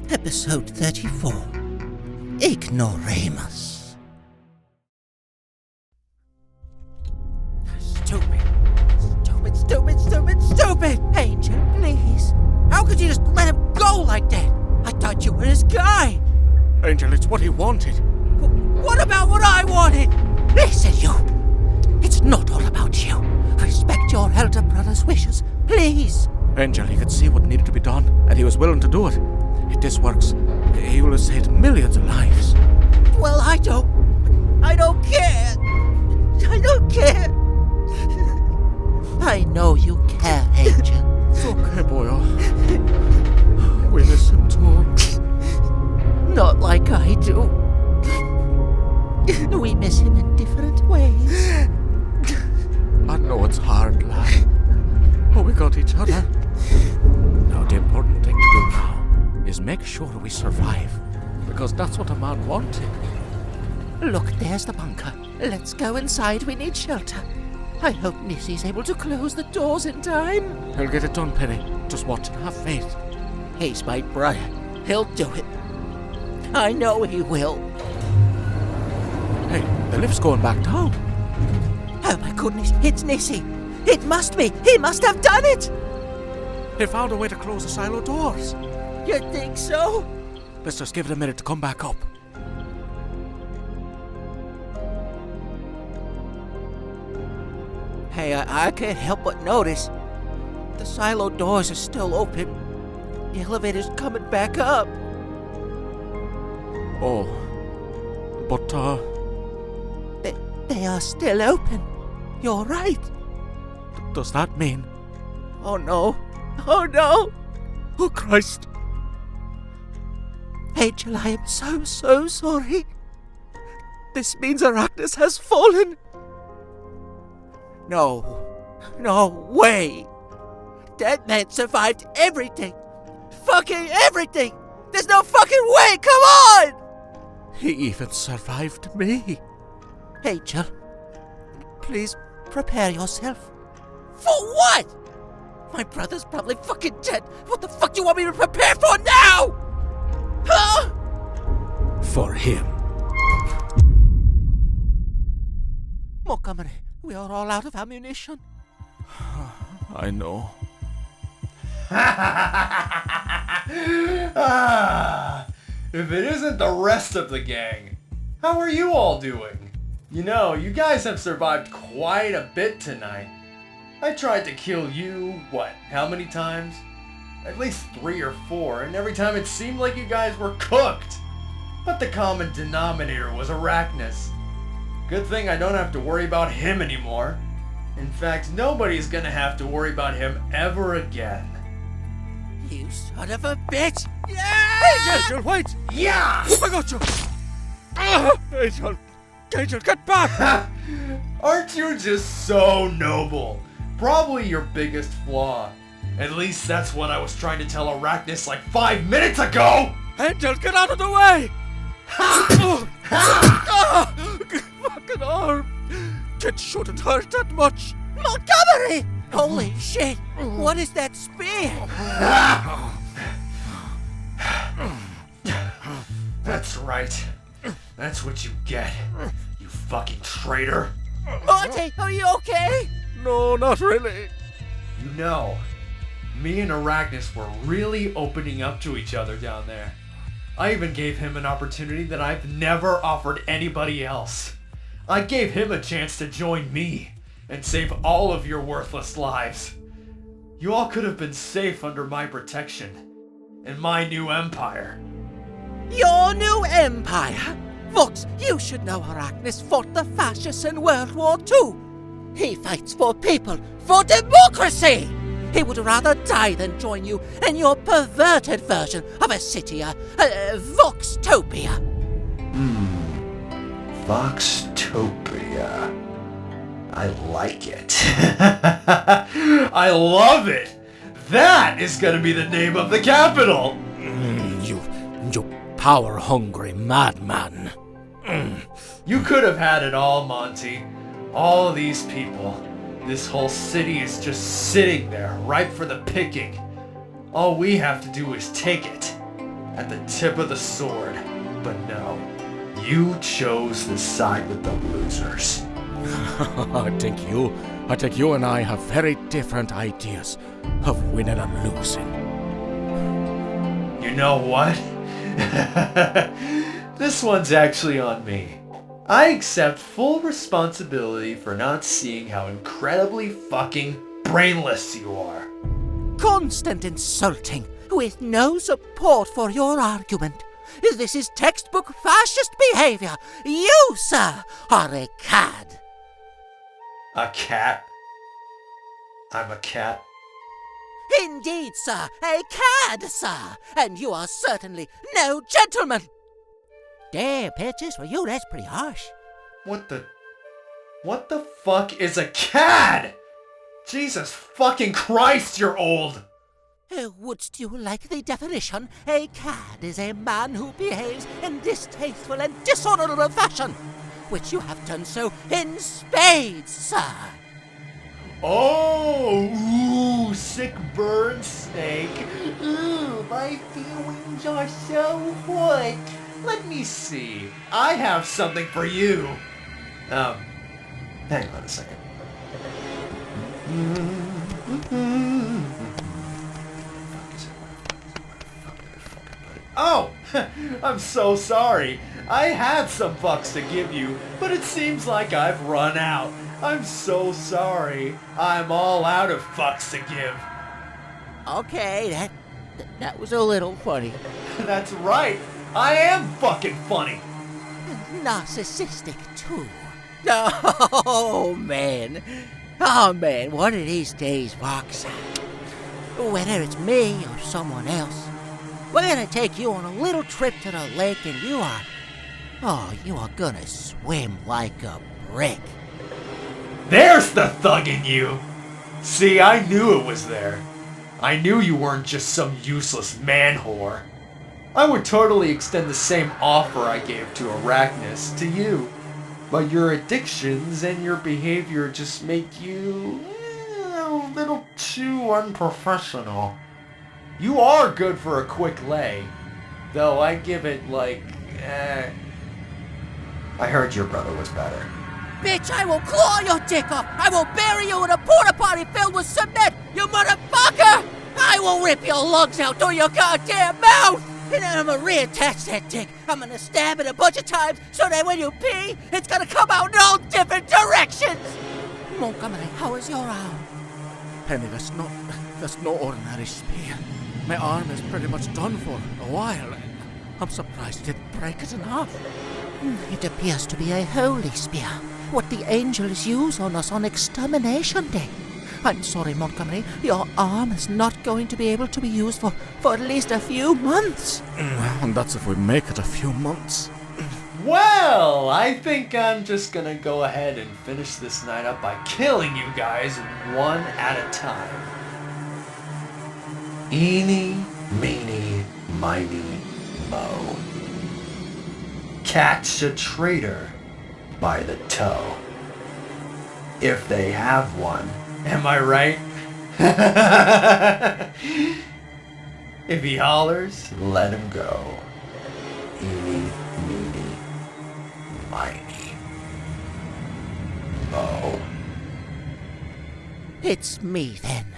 Episode 34. Ignoramous. Stupid! Angel, please. How could you just let him go like that? I thought you were his guy. Angel, it's what he wanted. What about what I wanted? Listen, you. It's not all about you. Respect your elder brother's wishes, please. Angel, he could see what needed to be done, and he was willing to do it. If this works, he will have saved millions of lives. Well, I don't care. I don't care. I know you care, Angel. It's okay, boyo. We miss him too. Not like I do. We miss him in different ways. I know it's hard, lad, but we got each other. Now, the important thing to do now is make sure we survive, because that's what a man wanted. Look, there's the bunker. Let's go inside. We need shelter. I hope Nissy's able to close the doors in time. He'll get it done, Penny. Just watch and have faith. He's my brother. He'll do it. I know he will. Hey, the lift's going back down. Oh my goodness, it's Nissy. It must be. He must have done it. They found a way to close the silo doors. You think so? Let's just give it a minute to come back up. Hey, I can't help but notice. The silo doors are still open. The elevator's coming back up. Oh. But, They are still open. You're right. does that mean? Oh no. Oh no. Oh, Christ. Angel, I am so sorry. This means Arackniss has fallen. No way. That man survived everything. Fucking everything. There's no fucking way, come on! He even survived me. Angel, please prepare yourself. For what? My brother's probably fucking dead. What the fuck do you want me to prepare for now? Huh? For him. Montgomery, we are all out of ammunition. I know. If it isn't the rest of the gang, how are you all doing? You know, you guys have survived quite a bit tonight. I tried to kill you, how many times? At least 3 or 4, and every time it seemed like you guys were cooked. But the common denominator was Arackniss. Good thing I don't have to worry about him anymore. In fact, nobody's gonna have to worry about him ever again. You son of a bitch! Yeah! Angel, wait! Yeah! I got you! Angel, get back! Aren't you just so noble? Probably your biggest flaw. At least that's what I was trying to tell Arackniss like 5 minutes ago! Angel, get out of the way! Fucking arm! It shouldn't hurt that much. Montgomery! Holy shit! What is that spear? That's right. That's what you get, you fucking traitor. Monty, are you okay? No, not really. You know, me and Arackniss were really opening up to each other down there. I even gave him an opportunity that I've never offered anybody else. I gave him a chance to join me and save all of your worthless lives. You all could have been safe under my protection in my new empire. Your new empire? Vox, you should know Arackniss fought the fascists in World War II. He fights for people, for democracy! He would rather die than join you in your perverted version of a city, Voxtopia. Voxtopia. I like it. I love it! That is gonna be the name of the capital! You power-hungry madman. You could have had it all, Monty. All these people. This whole city is just sitting there, ripe for the picking. All we have to do is take it. at the tip of the sword. But no, you chose the side with the losers. I think you and I have very different ideas of winning and losing. You know what? This one's actually on me. I accept full responsibility for not seeing how incredibly fucking brainless you are. Constant insulting with no support for your argument. This is textbook fascist behavior. You, sir, are a cad. A cat? I'm a cat? Indeed, sir, a cad, sir. And you are certainly no gentleman. Damn, pitches for you, that's pretty harsh. What the fuck is a cad? Jesus fucking Christ, you're old! Wouldst you like the definition? A cad is a man who behaves in distasteful and dishonorable fashion, which you have done so in spades, sir. Oh, ooh, sick burn snake. Ooh, my feelings are so hot. Let me see. I have something for you. Hang on a second. Oh, I'm so sorry. I had some fucks to give you, but it seems like I've run out. I'm so sorry. I'm all out of fucks to give. Okay, that was a little funny. That's right. I am fucking funny. Narcissistic, too. Oh, man. Oh, man, one of these days, Vox, whether it's me or someone else, we're gonna take you on a little trip to the lake and you are gonna swim like a brick. There's the thug in you. See, I knew it was there. I knew you weren't just some useless man whore. I would totally extend the same offer I gave to Arackniss to you. But your addictions and your behavior just make you a little too unprofessional. You are good for a quick lay, though I give it like, I heard your brother was better. Bitch, I will claw your dick off! I will bury you in a porta potty filled with cement, you motherfucker! I will rip your lungs out through your goddamn mouth! And then I'm gonna reattach that dick. I'm gonna stab it a bunch of times so that when you pee, it's gonna come out in all different directions! Montgomery, how is your arm? Penny, that's no ordinary spear. My arm is pretty much done for a while. I'm surprised it didn't break it in half. It appears to be a holy spear, what the angels use on us on Extermination Day. I'm sorry, Montgomery, your arm is not going to be able to be used for at least a few months. And that's if we make it a few months. Well, I think I'm just gonna go ahead and finish this night up by killing you guys one at a time. Eeny, meeny, miny, mo. Catch a traitor by the toe. If they have one. Am I right? If he hollers, let him go. Eeny, meeny, miny, mo. It's me, then.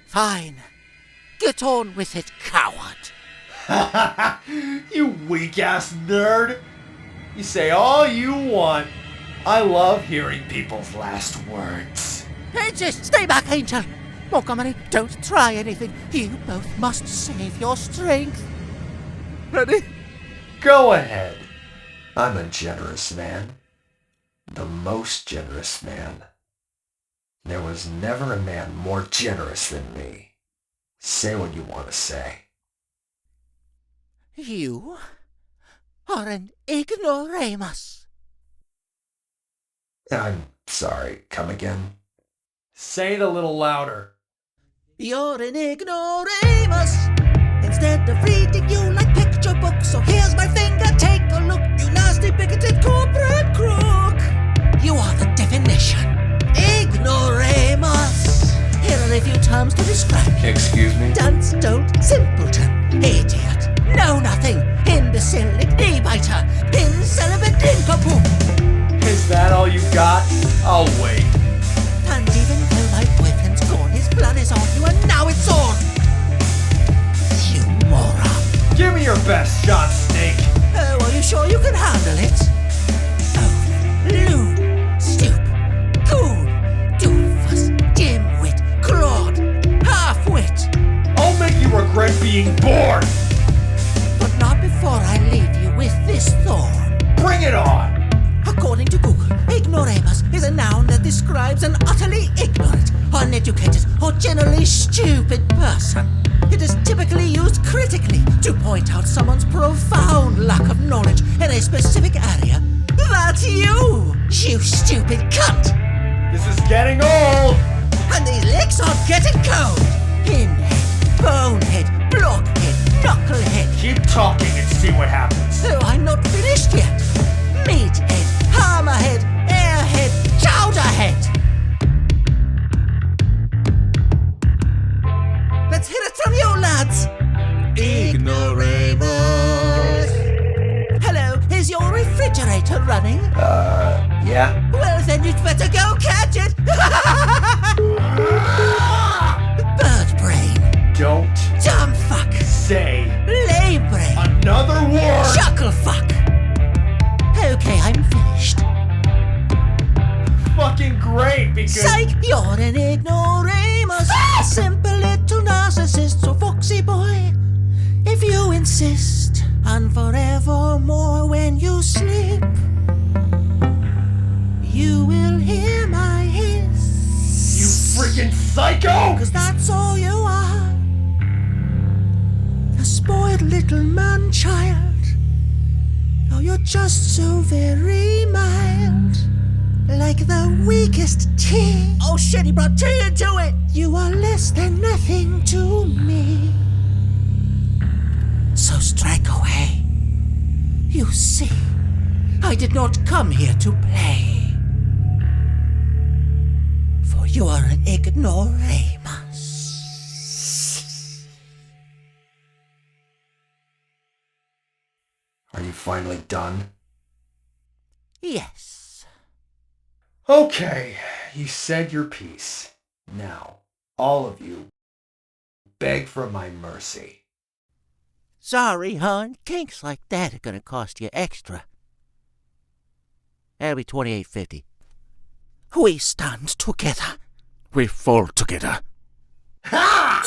Fine. Get on with it, coward. You weak-ass nerd. You say all you want. I love hearing people's last words. Hey, just stay back, Angel. Montgomery, don't try anything. You both must save your strength. Ready? Go ahead. I'm a generous man. The most generous man. There was never a man more generous than me. Say what you want to say. You are an ignoramus. I'm sorry. Come again? Say it a little louder. You're an ignoramus. Instead of reading you like picture books, so here's my finger, take a look. You nasty bigoted corporate crook. You are the definition. Ignoramus. Here are a few terms to describe you. Excuse me? Dunce, dolt, simpleton, idiot, know nothing, imbecilic knee-biter, incelibate nincompoop. Is that all you got? I'll wait. And even though my boyfriend's gone, his blood is on you and now it's on. You moron. Give me your best shot, Snake. Oh, are you sure you can handle it? Oh, loon, stoop, coon, doofus, dimwit, clod, half-wit. I'll make you regret being born. But not before I leave you with this thorn. Bring it on. According to Google, ignoramus is a noun that describes an utterly ignorant, uneducated, or generally stupid person. It is typically used critically to point out someone's profound lack of knowledge in a specific area. That's you stupid cunt! This is getting old. And these licks are getting cold! Pinhead, bonehead, blockhead, knucklehead. Keep talking and see what happens. So I'm not finished yet. Meathead, hammerhead, airhead, chowderhead. Let's hear it from you, lads. Ignoramus. Hello, is your refrigerator running? Yeah. Well, then you'd better go catch it. Bird brain, Don't dumb fuck, say lame brain, another word. chuckle fuck. Okay, I'm finished. Fucking great, because Psych, you're an ignoramus, a simple little narcissist, so foxy boy. If you insist, and forevermore when you sleep, you will hear my hiss. you freaking psycho. 'Cause that's all you are. A spoiled little man-child. Oh, you're just so very mild. Like the weakest tea. Oh shit, he brought tea into it! You are less than nothing to me. So strike away. You see, I did not come here to play. For you are an ignoramus. Are you finally done? Yes. Okay, you said your piece. Now, all of you, beg for my mercy. Sorry, hon. Kinks like that are gonna cost you extra. That'll be $28.50. We stand together. We fall together. Ha!